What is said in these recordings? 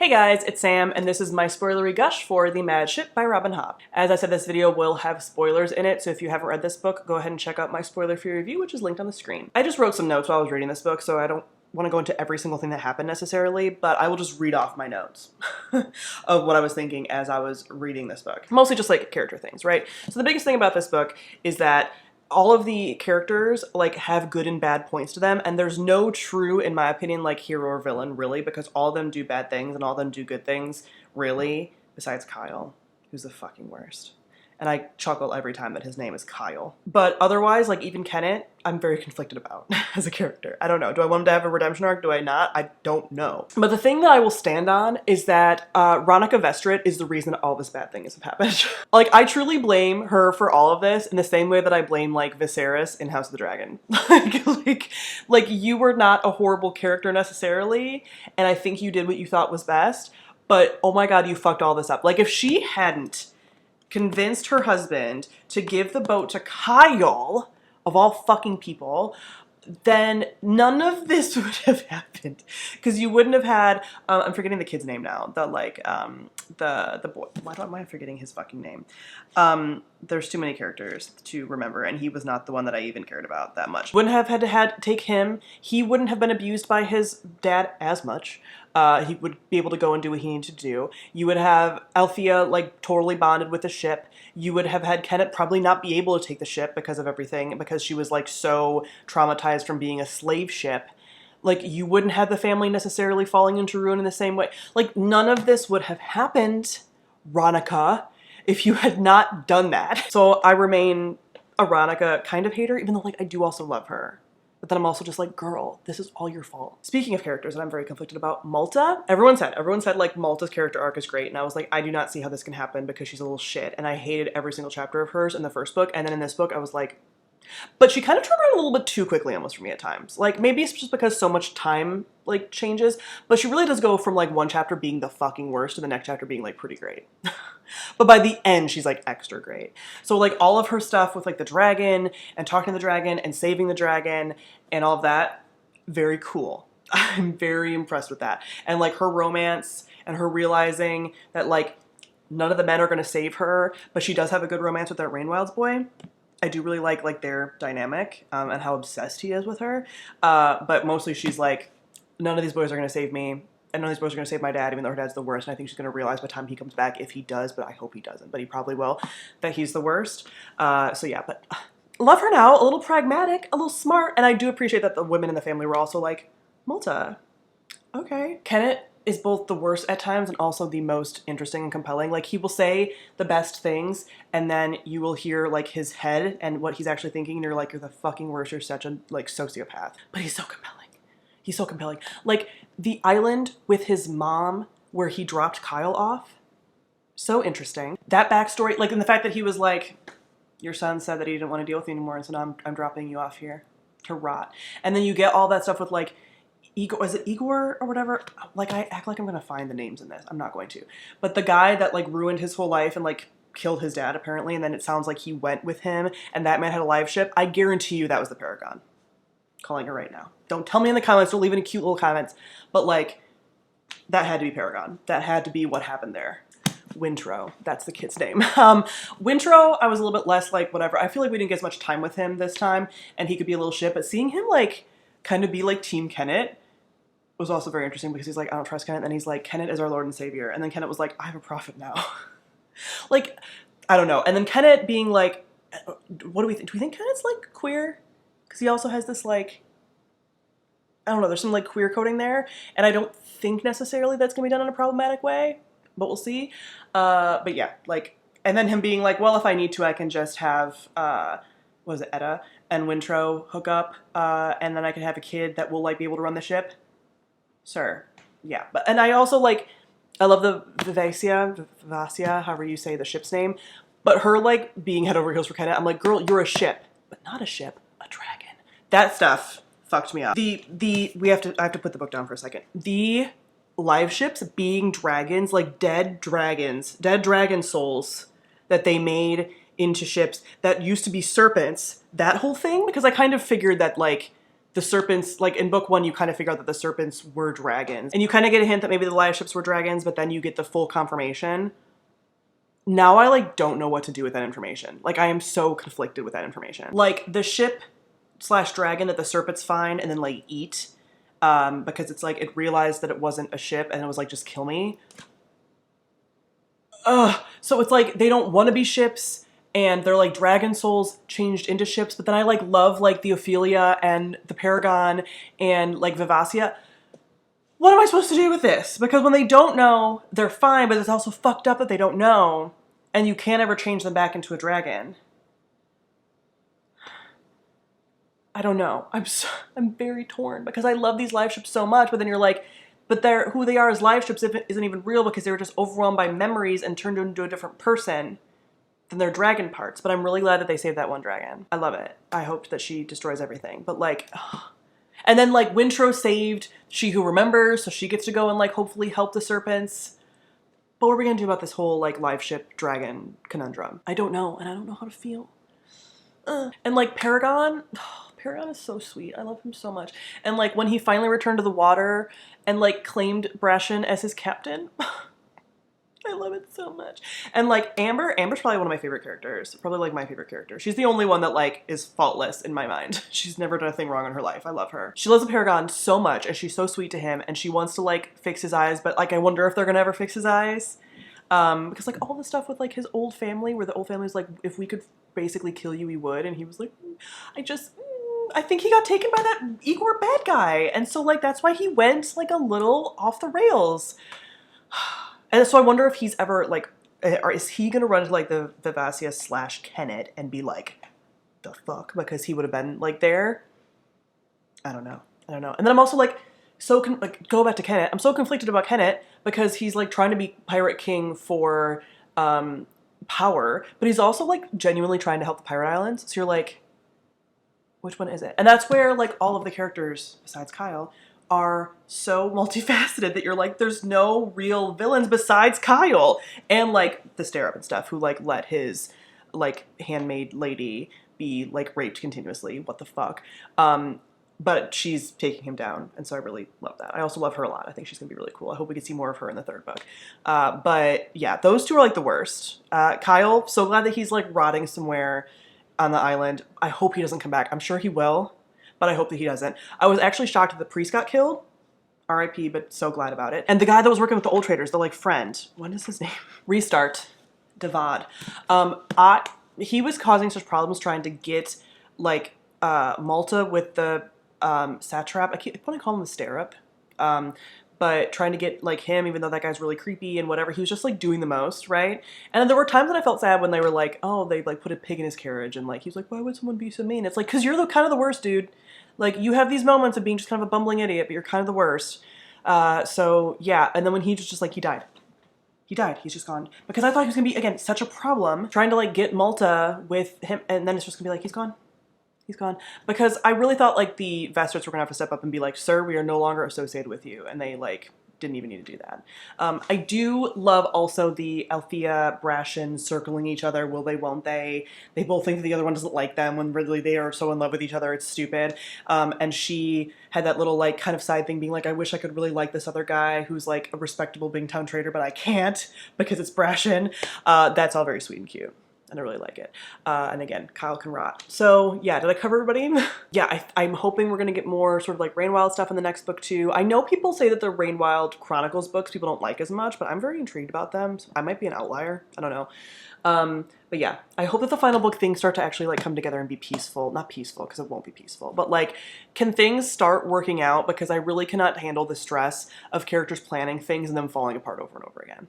Hey guys, it's Sam, and this is my spoilery gush for The Mad Ship by Robin Hobb. As I said, this video will have spoilers in it, so if you haven't read this book, go ahead and check out my spoiler-free review, which is linked on the screen. I just wrote some notes while I was reading this book, so I don't want to go into every single thing that happened necessarily, but I will just read off my notes of what I was thinking as I was reading this book. Mostly just like character things, right? So the biggest thing about this book is that all of the characters like have good and bad points to them, and there's no true, in my opinion, like hero or villain really, because all of them do bad things and all of them do good things really, besides Kyle, who's the fucking worst. And I chuckle every time that his name is Kyle. But otherwise, like even Kennet, I'm very conflicted about as a character. I don't know. Do I want him to have a redemption arc? Do I not? I don't know. But the thing that I will stand on is that Ronica Vestrit is the reason all this bad things have happened. Like, I truly blame her for all of this in the same way that I blame, like, Viserys in House of the Dragon. like, you were not a horrible character necessarily, and I think you did what you thought was best, but oh my god, you fucked all this up. Like, if she hadn't convinced her husband to give the boat to Kyle, of all fucking people, then none of this would have happened. Because you wouldn't have had, I'm forgetting the kid's name now, the boy, why am I forgetting his fucking name? There's too many characters to remember, and he was not the one that I even cared about that much. Wouldn't have had to take him, he wouldn't have been abused by his dad as much. He would be able to go and do what he needed to do. You would have Althea like totally bonded with the ship. You would have had Kennet probably not be able to take the ship because of everything, because she was like so traumatized from being a slave ship. Like, you wouldn't have the family necessarily falling into ruin in the same way. Like, none of this would have happened, Ronica, if you had not done that. So I remain a Ronica kind of hater, even though like I do also love her. But then I'm also just like, girl, this is all your fault. Speaking of characters that I'm very conflicted about, Malta, everyone said like Malta's character arc is great. And I was like, I do not see how this can happen because she's a little shit. And I hated every single chapter of hers in the first book. And then in this book, I was like, but she kind of turned around a little bit too quickly almost for me at times. Like, maybe it's just because so much time like changes, but she really does go from like one chapter being the fucking worst to the next chapter being like pretty great. But by the end, she's like extra great. So like all of her stuff with like the dragon and talking to the dragon and saving the dragon and all of that, very cool. I'm very impressed with that. And like her romance and her realizing that like none of the men are going to save her, but she does have a good romance with that Rainwild's boy. I do really like their dynamic and how obsessed he is with her. But mostly she's like, none of these boys are going to save me. And none of these boys are going to save my dad, even though her dad's the worst. And I think she's going to realize by the time he comes back, if he does, but I hope he doesn't, but he probably will, that he's the worst. So yeah, but love her now, a little pragmatic, a little smart. And I do appreciate that the women in the family were also like, Malta, okay. Kennet is both the worst at times and also the most interesting and compelling. Like, he will say the best things, and then you will hear like his head and what he's actually thinking, and you're like, you're the fucking worst, you're such a like sociopath. But he's so compelling. He's so compelling. Like, the island with his mom where he dropped Kyle off, so interesting. That backstory, like, and the fact that he was like, your son said that he didn't want to deal with you anymore, and so now I'm dropping you off here to rot. And then you get all that stuff with like Igor, was it Igor or whatever? Like, I act like I'm gonna find the names in this. I'm not going to. But the guy that like ruined his whole life and like killed his dad apparently, and then it sounds like he went with him and that man had a live ship. I guarantee you that was the Paragon. Calling it right now. Don't tell me in the comments, don't leave any cute little comments, but like, that had to be Paragon. That had to be what happened there. Wintro, that's the kid's name. Wintro, I was a little bit less like whatever. I feel like we didn't get as much time with him this time, and he could be a little shit, but seeing him like kind of be like Team Kennet was also very interesting, because he's like, I don't trust Kennet, and then he's like, Kennet is our Lord and Savior, and then Kennet was like, I have a prophet now. Like, I don't know. And then Kennet being like, what do we think? Do we think Kennet's like queer? Because he also has this like, I don't know, there's some like queer coding there, and I don't think necessarily that's gonna be done in a problematic way, but we'll see. But yeah, like, and then him being like, well, if I need to, I can just have, what was it, Etta and Wintro hook up, and then I can have a kid that will like be able to run the ship. Sir, yeah. But, and I also like, I love the Vivacia, however you say the ship's name, but her like being head over heels for Kennet, I'm like, girl, you're a ship, but not a ship, a dragon. That stuff fucked me up. I have to put the book down for a second. The live ships being dragons, like dead dragon souls that they made into ships that used to be serpents, that whole thing, because I kind of figured that like the serpents, like in book 1, you kind of figure out that the serpents were dragons. And you kind of get a hint that maybe the Liveships were dragons, but then you get the full confirmation. Now I like don't know what to do with that information. Like I am so conflicted with that information. Like the ship / dragon that the serpents find and then like eat, because it's like it realized that it wasn't a ship and it was like, just kill me. So it's like they don't want to be ships and they're like dragon souls changed into ships, but then I like love like the Ophelia and the Paragon and like Vivacia. What am I supposed to do with this? Because when they don't know, they're fine, but it's also fucked up that they don't know and you can't ever change them back into a dragon. I don't know. I'm very torn because I love these Liveships so much, but then you're like, but who they are as Liveships isn't even real because they were just overwhelmed by memories and turned into a different person than their dragon parts. But I'm really glad that they saved that one dragon. I love it. I hope that she destroys everything. But like, ugh. And then like Wintrow saved She Who Remembers, so she gets to go and like hopefully help the serpents. But what are we gonna do about this whole like Liveship dragon conundrum? I don't know, and I don't know how to feel. And like Paragon, Paragon is so sweet. I love him so much. And like when he finally returned to the water and like claimed Brashen as his captain, I love it so much. And like Amber's probably one of my favorite characters. Probably like my favorite character. She's the only one that like is faultless in my mind. She's never done a thing wrong in her life. I love her. She loves the Paragon so much and she's so sweet to him and she wants to like fix his eyes, but like I wonder if they're gonna ever fix his eyes. Because like all the stuff with like his old family where the old family's like, if we could basically kill you, we would. And he was like, I think he got taken by that Igor bad guy. And so like, that's why he went like a little off the rails. And so I wonder if he's ever like, or is he going to run to like the Vivacia / Kennet and be like, the fuck? Because he would have been like there. I don't know. And then I'm also like, go back to Kennet. I'm so conflicted about Kennet because he's like trying to be Pirate King for power, but he's also like genuinely trying to help the Pirate Islands. So you're like, which one is it? And that's where like all of the characters besides Kyle are so multifaceted that you're like, there's no real villains besides Kyle and like the Startup and stuff who like let his like handmaid lady be like raped continuously. What the fuck? But she's taking him down, and so I really love that. I also love her a lot. I think she's gonna be really cool. I hope we can see more of her in the 3rd book. But yeah, those two are like the worst. Kyle, so glad that he's like rotting somewhere on the island. I hope he doesn't come back. I'm sure he will, but I hope that he doesn't. I was actually shocked that the priest got killed. R.I.P., but so glad about it. And the guy that was working with the old traders, the like friend, what is his name? Restart, Devad. He was causing such problems trying to get like Malta with the satrap. I want to call him the Startup. But trying to get like him, even though that guy's really creepy and whatever, he was just like doing the most, right? And then there were times that I felt sad when they were like, oh, they like put a pig in his carriage and like, he was like, why would someone be so mean? It's like, cause you're the kind of the worst, dude. Like you have these moments of being just kind of a bumbling idiot, but you're kind of the worst. So yeah. And then when he just like, he died. He's just gone. Because I thought he was gonna be, again, such a problem trying to like get Malta with him. And then it's just gonna be like, he's gone. He's gone. Because I really thought like the Vestarts were gonna have to step up and be like, sir, we are no longer associated with you. And they like didn't even need to do that. I do love also the Althea, Brashen circling each other. Will they, won't they? They both think that the other one doesn't like them when really they are so in love with each other. It's stupid. And she had that little like kind of side thing being like, I wish I could really like this other guy who's like a respectable Bingtown trader, but I can't because it's Brashen. That's all very sweet and cute. And I really like it. And again, Kyle can rot. So yeah, did I cover everybody? Yeah, I'm hoping we're gonna get more sort of like Rainwild stuff in the next book too. I know people say that the Rainwild Chronicles books people don't like as much, but I'm very intrigued about them. So I might be an outlier. I don't know. But yeah, I hope that the final book things start to actually like come together and be peaceful. Not peaceful, because it won't be peaceful, but like, can things start working out? Because I really cannot handle the stress of characters planning things and them falling apart over and over again.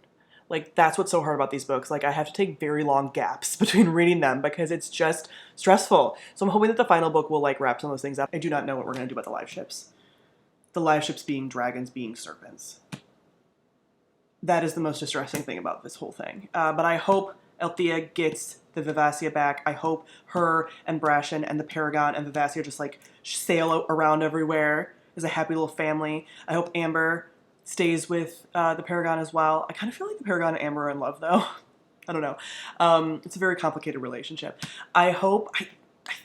Like, that's what's so hard about these books. Like, I have to take very long gaps between reading them because it's just stressful. So I'm hoping that the final book will, like, wrap some of those things up. I do not know what we're going to do about the Liveships. The Liveships being dragons, being serpents. That is the most distressing thing about this whole thing. But I hope Althea gets the Vivacia back. I hope her and Brashen and the Paragon and Vivacia just, like, sail around everywhere as a happy little family. I hope Amber stays with the Paragon as well. I kind of feel like the Paragon and Amber are in love, though. I don't know. It's a very complicated relationship. I hope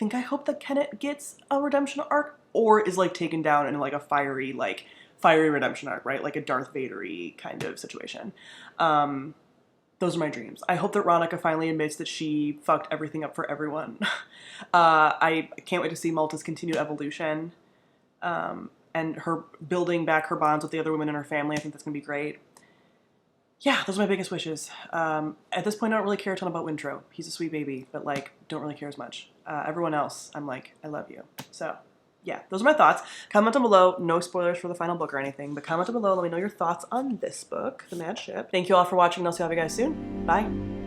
that Kennet gets a redemption arc, or is like taken down in like a fiery redemption arc, right? Like a Darth Vader-y kind of situation. Those are my dreams. I hope that Ronica finally admits that she fucked everything up for everyone. I can't wait to see Malta's continued evolution, and her building back her bonds with the other women in her family. I think that's gonna be great. Yeah, those are my biggest wishes. At this point, I don't really care a ton about Wintro. He's a sweet baby, but like, don't really care as much. Everyone else, I'm like, I love you. So yeah, those are my thoughts. Comment down below. No spoilers for the final book or anything, but comment down below. Let me know your thoughts on this book, The Mad Ship. Thank you all for watching, and I'll see all of you guys soon. Bye.